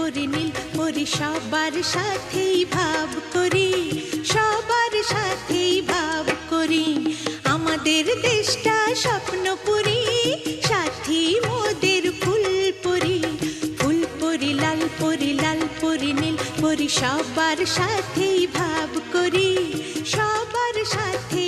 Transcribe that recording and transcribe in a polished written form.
পরি নীল পরি সবার সাথেই ভাব করি, সবার সাথেই ভাব করি। আমাদের দেশটা স্বপ্নপুরী, সাথী মোদের ফুলপুরি। ফুলপুরি লাল পরি নীল পরি সবার সাথেই ভাব করি, সবার সাথে